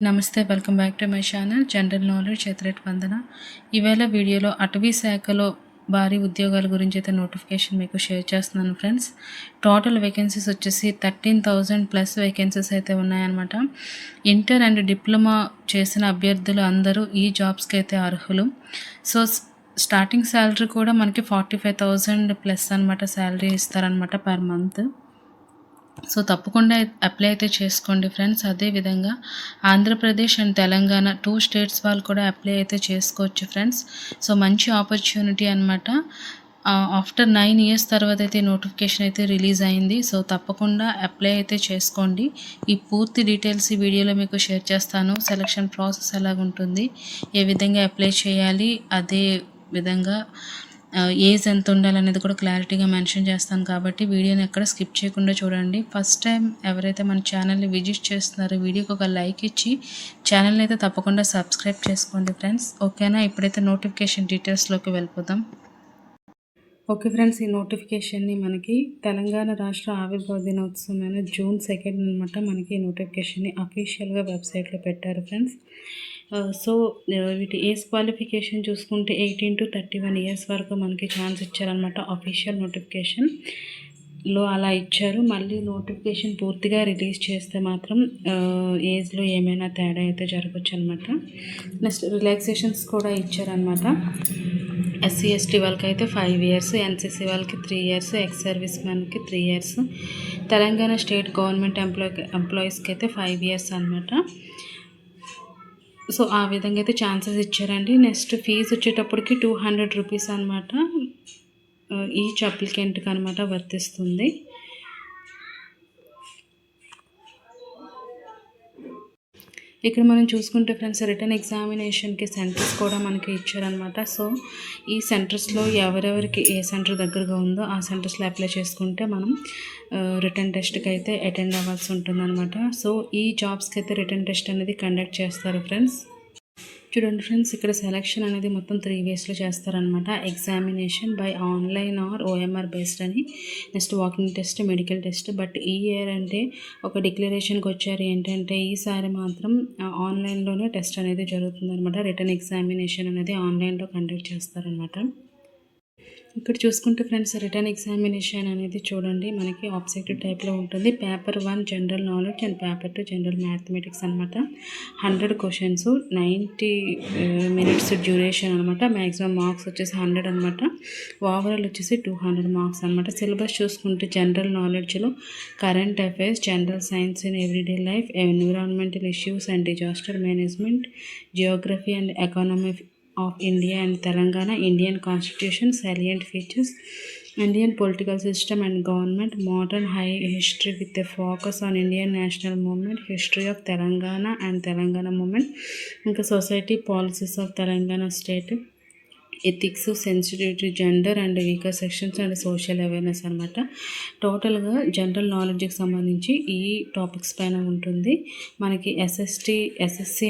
నమస్తే, welcome back to my channel general knowledge ఎత్రెట్ వందన. ఈవేళ వీడియోలో అటవీ శాఖలో భారీ ఉద్యోగాల గురించి అయితే నోటిఫికేషన్ మీకు షేర్ చేస్తున్నాను ఫ్రెండ్స్. టోటల్ వేకెన్సీస్ వచ్చేసి 13,000 ప్లస్ వేకెన్సీస్ అయితే ఉన్నాయన్నమాట. ఇంటర్ అండ్ డిప్లొమా చేసిన అభ్యర్థులు అందరూ ఈ జాబ్స్కి అయితే అర్హులు. సో స్టార్టింగ్ శాలరీ కూడా మనకి 45,000 ప్లస్ అనమాట శాలరీ ఇస్తారనమాట పర్ మంత్. సో తప్పకుండా అప్లై అయితే చేసుకోండి ఫ్రెండ్స్. అదేవిధంగా ఆంధ్రప్రదేశ్ అండ్ తెలంగాణ 2 స్టేట్స్ వాళ్ళు కూడా అప్లై అయితే చేసుకోవచ్చు ఫ్రెండ్స్. సో మంచి ఆపర్చునిటీ అనమాట. ఆఫ్టర్ 9 ఇయర్స్ తర్వాత అయితే నోటిఫికేషన్ అయితే రిలీజ్ అయింది. సో తప్పకుండా అప్లై అయితే చేసుకోండి. ఈ పూర్తి డీటెయిల్స్ ఈ వీడియోలో మీకు షేర్ చేస్తాను. సెలక్షన్ ప్రాసెస్ ఎలాగుంటుంది, ఏ విధంగా అప్లై చేయాలి, అదే విధంగా ఏజ్ ఎంత ఉండాలనేది కూడా క్లారిటీగా మెన్షన్ చేస్తాను. కాబట్టి వీడియోని ఎక్కడ స్కిప్ చేయకుండా చూడండి. ఫస్ట్ టైం ఎవరైతే మన ఛానల్ని విజిట్ చేస్తున్నారో వీడియోకి ఒక లైక్ ఇచ్చి ఛానల్ని అయితే తప్పకుండా సబ్స్క్రైబ్ చేసుకోండి ఫ్రెండ్స్. ఓకేనా? ఇప్పుడైతే నోటిఫికేషన్ డీటెయిల్స్లోకి వెళ్ళిపోదాం. ఓకే ఫ్రెండ్స్, ఈ నోటిఫికేషన్ని మనకి తెలంగాణ రాష్ట్ర ఆవిర్భావ దినోత్సవమైన June 2 అనమాట మనకి ఈ నోటిఫికేషన్ని అఫీషియల్గా వెబ్సైట్లో పెట్టారు ఫ్రెండ్స్. సో వీటి ఏజ్ క్వాలిఫికేషన్ చూసుకుంటే 18 to 31 ఇయర్స్ వరకు మనకి ఛాన్స్ ఇచ్చారనమాట. అఫీషియల్ నోటిఫికేషన్లో అలా ఇచ్చారు. మళ్ళీ నోటిఫికేషన్ పూర్తిగా రిలీజ్ చేస్తే మాత్రం ఏజ్లో ఏమైనా తేడా అయితే జరగచ్చు అనమాట. నెక్స్ట్ రిలాక్సేషన్స్ కూడా ఇచ్చారనమాట. SC ST వాళ్ళకి అయితే 5 ఇయర్స్, NCC వాళ్ళకి 3 ఇయర్స్, ఎక్స్ సర్వీస్ మ్యాన్కి 3 ఇయర్స్, తెలంగాణ స్టేట్ గవర్నమెంట్ ఎంప్లాయీస్కి అయితే 5 ఇయర్స్ అనమాట. సో ఆ విధంగా అయితే ఛాన్సెస్ ఇచ్చారండి. నెక్స్ట్ ఫీజు వచ్చేటప్పటికి 200 రూపీస్ అనమాట ఈచ్ అప్లికెంట్కి అనమాట వర్తిస్తుంది. ఇక్కడ మనం చూసుకుంటే ఫ్రెండ్స్ రిటర్న్ ఎగ్జామినేషన్కి సెంటర్స్ కూడా మనకి ఇచ్చారనమాట. సో ఈ సెంటర్స్లో ఎవరెవరికి ఏ సెంటర్ దగ్గరగా ఉందో ఆ సెంటర్స్లో అప్లై చేసుకుంటే మనం రిటర్న్ టెస్ట్కి అయితే అటెండ్ అవ్వాల్సి ఉంటుందన్నమాట. సో ఈ జాబ్స్కి అయితే రిటర్న్ టెస్ట్ అనేది కండక్ట్ చేస్తారు ఫ్రెండ్స్. చూడండి ఫ్రెండ్స్, ఇక్కడ సెలెక్షన్ అనేది మొత్తం 3 వేస్లో చేస్తారనమాట. Examination by online or OMR based అని, next walking test, medical test. But ఈ ఇయర్ అంటే ఒక డిక్లరేషన్కి వచ్చారు ఏంటంటే ఈసారి మాత్రం ఆన్లైన్లోనే టెస్ట్ అనేది జరుగుతుందనమాట. రిటర్న్ ఎగ్జామినేషన్ అనేది ఆన్లైన్లో కండక్ట్ చేస్తారనమాట. ఇక్కడ చూసుకుంటే ఫ్రెండ్స్ రిటర్న్ ఎగ్జామినేషన్ అనేది చూడండి మనకి ఆబ్జెక్టివ్ టైప్లో ఉంటుంది. Paper 1 general knowledge and paper 2 general mathematics అనమాట. 100 క్వశ్చన్స్, 90 మినిట్స్ డ్యూరేషన్ అనమాట. మ్యాక్సిమం మార్క్స్ వచ్చేసి 100 అనమాట. ఓవరాల్ వచ్చేసి 200 మార్క్స్ అనమాట. సిలబస్ చూసుకుంటే జనరల్ నాలెడ్జ్లో current affairs, general science in everyday life, environmental issues and disaster management, geography and economy of India and Telangana, Indian Constitution, salient features, Indian political system and government, modern high history with a focus on Indian national movement, history of Telangana and Telangana movement, ఇంకా society policies of Telangana state, ethics, sensitivity, gender and weaker sections and social awareness అనమాట. టోటల్గా general నాలెడ్జ్కి సంబంధించి ఈ topics పైన ఉంటుంది. మనకి SSC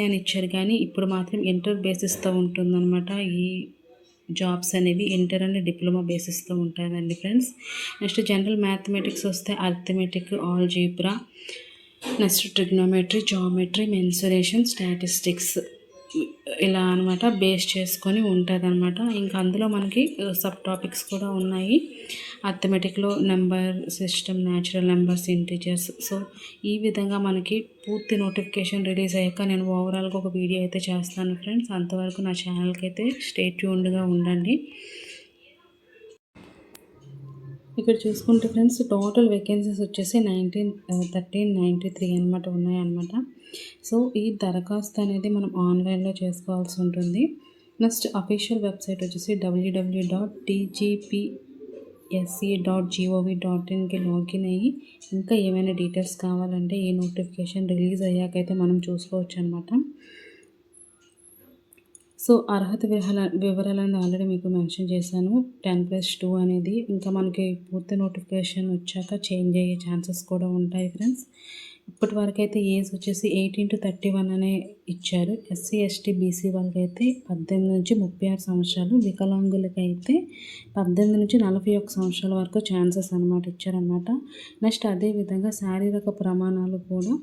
అని ఇచ్చారు, కానీ ఇప్పుడు మాత్రం ఇంటర్ బేసిస్తో ఉంటుందన్నమాట. ఈ జాబ్స్ అనేవి ఇంటర్ అండ్ డిప్లొమా బేసిస్తో ఉంటుందండి ఫ్రెండ్స్. నెక్స్ట్ జనరల్ మ్యాథమెటిక్స్ వస్తే arithmetic, algebra, next trigonometry, geometry, mensuration, statistics ఇలా అనమాట బేస్ చేసుకొని ఉంటుంది అనమాట. ఇంకా అందులో మనకి సబ్ టాపిక్స్ కూడా ఉన్నాయి. అర్థమెటిక్లో number system, natural numbers, integers. So ఈ విధంగా మనకి పూర్తి నోటిఫికేషన్ రిలీజ్ అయ్యాక నేను ఓవరాల్గా ఒక వీడియో అయితే చేస్తాను ఫ్రెండ్స్. అంతవరకు నా ఛానల్కి అయితే స్టే ట్యూన్డ్గా ఉండండి. ఇక్కడ చూసుకుంటే ఫ్రెండ్స్ టోటల్ వేకెన్సీస్ వచ్చేసి 1393 అనమాట ఉన్నాయన్నమాట. సో ఈ దరఖాస్తు అనేది మనం ఆన్లైన్లో చేసుకోవాల్సి ఉంటుంది. నెక్స్ట్ అఫీషియల్ వెబ్సైట్ వచ్చేసి www.tgpsc.gov.inకి లాగిన్ అయ్యి ఇంకా ఏమైనా డీటెయిల్స్ కావాలంటే ఈ నోటిఫికేషన్ రిలీజ్ అయ్యాకైతే మనం చూసుకోవచ్చు అనమాట. సో అర్హత వివరాలను ఆల్రెడీ మీకు మెన్షన్ చేశాను. 10+2 అనేది ఇంకా మనకి పూర్తి నోటిఫికేషన్ వచ్చాక చేంజ్ అయ్యే ఛాన్సెస్ కూడా ఉంటాయి ఫ్రెండ్స్. ఇప్పటి వరకు అయితే ఏజ్ వచ్చేసి 18 to 31 అనే ఇచ్చారు. SC ST BC వాళ్ళకైతే 18 నుంచి 36 సంవత్సరాలు, వికలాంగులకైతే 18 నుంచి 41 సంవత్సరాల వరకు ఛాన్సెస్ అనమాట ఇచ్చారనమాట. నెక్స్ట్ అదేవిధంగా శారీరక ప్రమాణాలు కూడా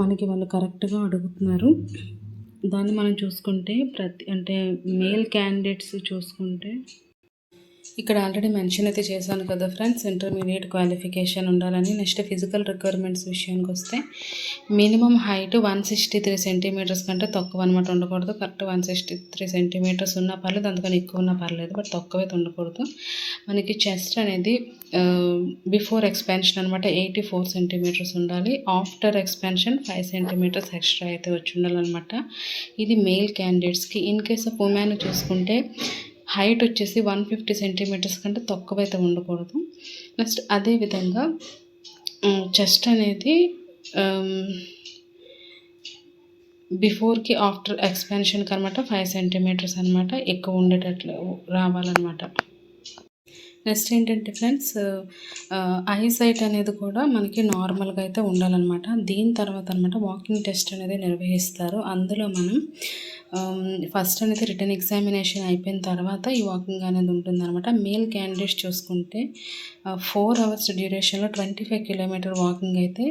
మనకి వాళ్ళు కరెక్ట్గా అడుగుతున్నారు. దాన్ని మనం చూసుకుంటే మేల్ క్యాండిడేట్స్ చూసుకుంటే ఇక్కడ ఆల్రెడీ మెన్షన్ అయితే చేశాను కదా ఫ్రెండ్స్, ఇంటర్మీడియట్ క్వాలిఫికేషన్ ఉండాలని. నెక్స్ట్ ఫిజికల్ రిక్వైర్మెంట్స్ విషయానికి వస్తే మినిమం హైట్ 163 సెంటీమీటర్స్ కంటే తక్కువ అనమాట ఉండకూడదు. కరెక్ట్ 163 సెంటీమీటర్స్ ఉన్నా పర్లేదు, అందుకని ఎక్కువ ఉన్నా పర్లేదు, బట్ తక్కువైతే ఉండకూడదు. మనకి చెస్ట్ అనేది బిఫోర్ ఎక్స్పాన్షన్ అనమాట 84 సెంటీమీటర్స్ ఉండాలి. ఆఫ్టర్ ఎక్స్పాన్షన్ 5 సెంటీమీటర్స్ ఎక్స్ట్రా అయితే వచ్చి ఉండాలన్నమాట. ఇది మేల్ క్యాండిడేట్స్కి. ఇన్ కేస్ ఆఫ్ ఉమెన్ చూసుకుంటే హైట్ వచ్చేసి 150 సెంటీమీటర్స్ కంటే తక్కువ అయితే ఉండకూడదు. నెక్స్ట్ అదేవిధంగా చెస్ట్ అనేది బిఫోర్కి ఆఫ్టర్ ఎక్స్పాన్షన్కి అనమాట 5 సెంటీమీటర్స్ అనమాట ఎక్కువ ఉండేటట్లు రావాలన్నమాట. నెక్స్ట్ ఏంటంటే ఫ్రెండ్స్, ఐ సైట్ అనేది కూడా మనకి నార్మల్గా అయితే ఉండాలన్నమాట. దీని తర్వాత అనమాట వాకింగ్ టెస్ట్ అనేది నిర్వహిస్తారు. అందులో మనం ఫస్ట్ అనేది రిటర్న్ ఎగ్జామినేషన్ అయిపోయిన తర్వాత ఈ వాకింగ్ అనేది ఉంటుందన్నమాట. మేల్ క్యాండిడేట్స్ చూసుకుంటే 4 అవర్స్ డ్యూరేషన్లో 25 కిలోమీటర్ వాకింగ్ అయితే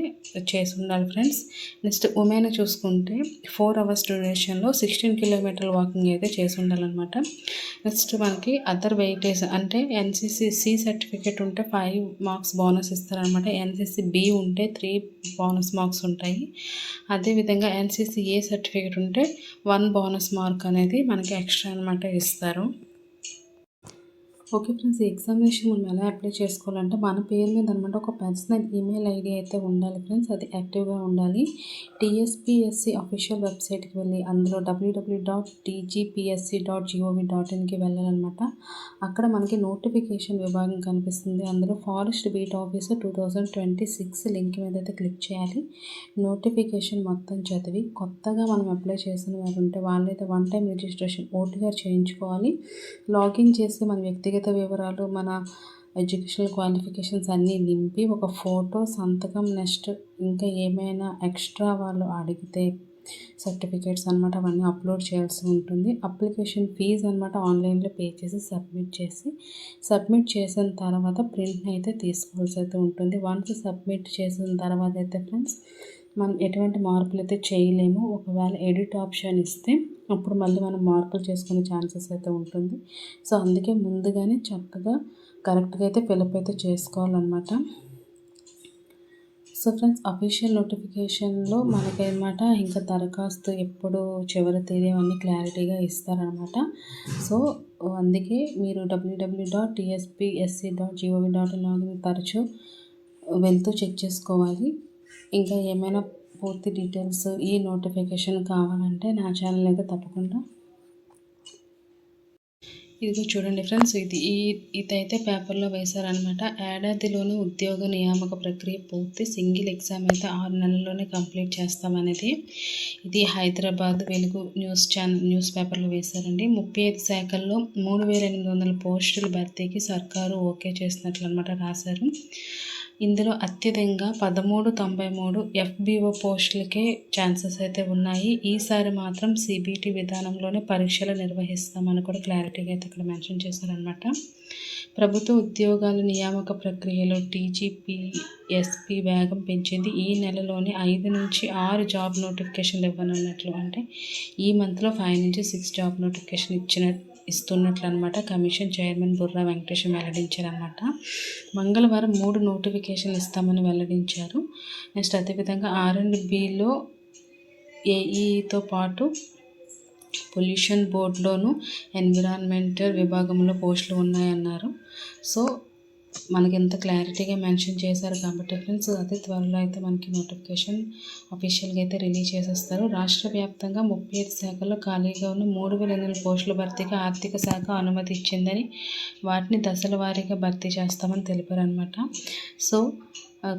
చేసి ఉండాలి ఫ్రెండ్స్. నెక్స్ట్ ఉమెన్ చూసుకుంటే 4 అవర్స్ డ్యూరేషన్లో 16 కిలోమీటర్ వాకింగ్ అయితే చేసి ఉండాలన్నమాట. నెక్స్ట్ మనకి అదర్ వెయిటేజ్ అంటే ఎన్సీసీ సి సర్టిఫికేట్ ఉంటే 5 మార్క్స్ బోనస్ ఇస్తారనమాట. ఎన్సీసీ బి ఉంటే 3 బోనస్ మార్క్స్ ఉంటాయి. అదేవిధంగా ఎన్సీసీ ఏ సర్టిఫికేట్ ఉంటే 1 బోనస్ మార్క్ అనేది మనకి ఎక్స్ట్రా అనమాట ఇస్తారు. ఓకే ఫ్రెండ్స్, ఈ ఎగ్జామినేషన్ మనం ఎలా అప్లై చేసుకోవాలంటే మన పేరు మీద అనమాట ఒక పర్సనల్ ఈమెయిల్ ఐడి అయితే ఉండాలి ఫ్రెండ్స్. అది యాక్టివ్గా ఉండాలి. టీఎస్పీఎస్సీ అఫీషియల్ వెబ్సైట్కి వెళ్ళి అందులో www.tgpsc.gov.inకి వెళ్ళాలన్నమాట. అక్కడ మనకి నోటిఫికేషన్ విభాగం కనిపిస్తుంది. అందులో ఫారెస్ట్ బీట్ ఆఫీసర్ 2026 లింక్ మీద అయితే క్లిక్ చేయాలి. నోటిఫికేషన్ మొత్తం చదివి కొత్తగా మనం అప్లై చేసిన వారు ఉంటే వాళ్ళైతే 1 టైం రిజిస్ట్రేషన్ ఓటీఆర్ చేయించుకోవాలి. లాగిన్ చేసి మన వ్యక్తిగత వివరాలు, మన ఎడ్యుకేషనల్ క్వాలిఫికేషన్స్ అన్నీ నింపి ఒక ఫోటో, సంతకం, నెక్స్ట్ ఇంకా ఏమైనా ఎక్స్ట్రా వాళ్ళు అడిగితే సర్టిఫికేట్స్ అనమాట అవన్నీ అప్లోడ్ చేయాల్సి ఉంటుంది. అప్లికేషన్ ఫీజు అనమాట ఆన్లైన్లో పే చేసి సబ్మిట్ చేసిన తర్వాత ప్రింట్ని అయితే తీసుకోవాల్సి అయితే ఉంటుంది. వన్స్ సబ్మిట్ చేసిన తర్వాత అయితే ఫ్రెండ్స్ మనం ఎటువంటి మార్పులు అయితే చేయలేము. ఒకవేళ ఎడిట్ ఆప్షన్ ఇస్తే అప్పుడు మళ్ళీ మనం మార్పులు చేసుకునే ఛాన్సెస్ అయితే ఉంటుంది. సో అందుకే ముందుగానే చక్కగా కరెక్ట్గా అయితే ఫిలప్ అయితే చేసుకోవాలన్నమాట. సో ఫ్రెండ్స్, అఫీషియల్ నోటిఫికేషన్లో మనకన్నమాట ఇంకా దరఖాస్తు ఎప్పుడు చివరి తేదీ అన్నీ క్లారిటీగా ఇస్తారనమాట. సో అందుకే మీరు www.tspsc.gov.in తరచూ వెళ్తూ చెక్ చేసుకోవాలి. ఇంకా ఏమైనా పూర్తి డీటెయిల్స్ ఈ నోటిఫికేషన్ కావాలంటే నా ఛానల్ అయితే తప్పకుండా ఇదిగో చూడండి ఫ్రెండ్స్, ఇదైతే పేపర్లో వేశారనమాట. ఏడాదిలోనే ఉద్యోగ నియామక ప్రక్రియ పూర్తి, సింగిల్ ఎగ్జామ్ అయితే 6 నెలల్లోనే కంప్లీట్ చేస్తామనేది ఇది హైదరాబాద్ వెలుగు న్యూస్ పేపర్లో వేశారండి. 35 శాఖల్లో 3800 పోస్టుల భర్తీకి సర్కారు ఓకే చేసినట్లు అనమాట రాశారు. ఇందులో అత్యధికంగా 1393 FBO పోస్టులకే ఛాన్సెస్ అయితే ఉన్నాయి. ఈసారి మాత్రం CBT విధానంలోనే పరీక్షలు నిర్వహిస్తామని కూడా క్లారిటీగా అయితే ఇక్కడ మెన్షన్ చేశారనమాట. ప్రభుత్వ ఉద్యోగాల నియామక ప్రక్రియలో TGPSP వేగం పెంచింది. ఈ నెలలోనే 5 నుంచి 6 జాబ్ నోటిఫికేషన్లు ఇవ్వనున్నట్లు, అంటే ఈ మంత్లో 5 నుంచి 6 జాబ్ నోటిఫికేషన్ ఇస్తున్నట్లు అనమాట కమిషన్ చైర్మన్ బుర్రా వెంకటేశం వెల్లడించారనమాట. మంగళవారం 3 నోటిఫికేషన్లు ఇస్తామని వెల్లడించారు. నెక్స్ట్ అదేవిధంగా R&Bలో AEతో పాటు పొల్యూషన్ బోర్డులోను ఎన్విరాన్మెంటల్ విభాగంలో పోస్టులు ఉన్నాయన్నారు. సో మనకి ఎంత క్లారిటీగా మెన్షన్ చేశారు కాబట్టి ఫ్రెండ్స్, అతి త్వరలో అయితే మనకి నోటిఫికేషన్ అఫీషియల్గా అయితే రిలీజ్ చేసేస్తారు. రాష్ట్ర వ్యాప్తంగా 35 శాఖల్లో ఖాళీగా ఉన్న 3800 పోస్టుల భర్తీకి ఆర్థిక శాఖ అనుమతి ఇచ్చిందని, వాటిని దశల వారీగా భర్తీ చేస్తామని తెలిపారనమాట. సో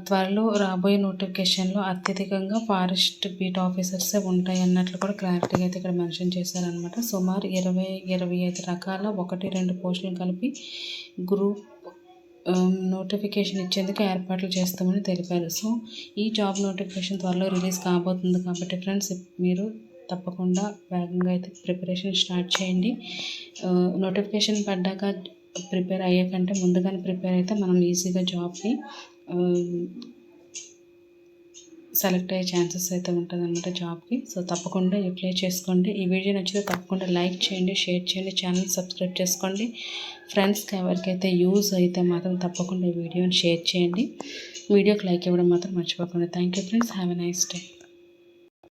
త్వరలో రాబోయే నోటిఫికేషన్లో అత్యధికంగా ఫారెస్ట్ బీట్ ఆఫీసర్సే ఉంటాయి అన్నట్లు కూడా క్లారిటీగా అయితే ఇక్కడ మెన్షన్ చేశారనమాట. సుమారు 20-25 రకాల 1-2 పోస్టులను కలిపి గ్రూప్ నోటిఫికేషన్ ఇచ్చేందుకు ఏర్పాట్లు చేస్తామని తెలిపారు. సో ఈ జాబ్ నోటిఫికేషన్ త్వరలో రిలీజ్ కాబోతుంది కాబట్టి ఫ్రెండ్స్, మీరు తప్పకుండా వేగంగా అయితే ప్రిపరేషన్ స్టార్ట్ చేయండి. నోటిఫికేషన్ పడ్డాక ప్రిపేర్ అయ్యాకంటే ముందుగానే ప్రిపేర్ అయితే మనం ఈజీగా జాబ్ని సెలెక్ట్ అయ్యే ఛాన్సెస్ అయితే ఉంటుందన్నమాట జాబ్కి. సో తప్పకుండా యూటిలైజ్ చేసుకోండి. ఈ వీడియో నచ్చితే తప్పకుండా లైక్ చేయండి, షేర్ చేయండి, ఛానల్ సబ్స్క్రైబ్ చేసుకోండి. ఫ్రెండ్స్కి ఎవరికైతే యూజ్ అయితే మాత్రం తప్పకుండా ఈ వీడియోని షేర్ చేయండి. వీడియోకి లైక్ ఇవ్వడం మాత్రం మర్చిపోకండి. Thank you friends. Have a nice day.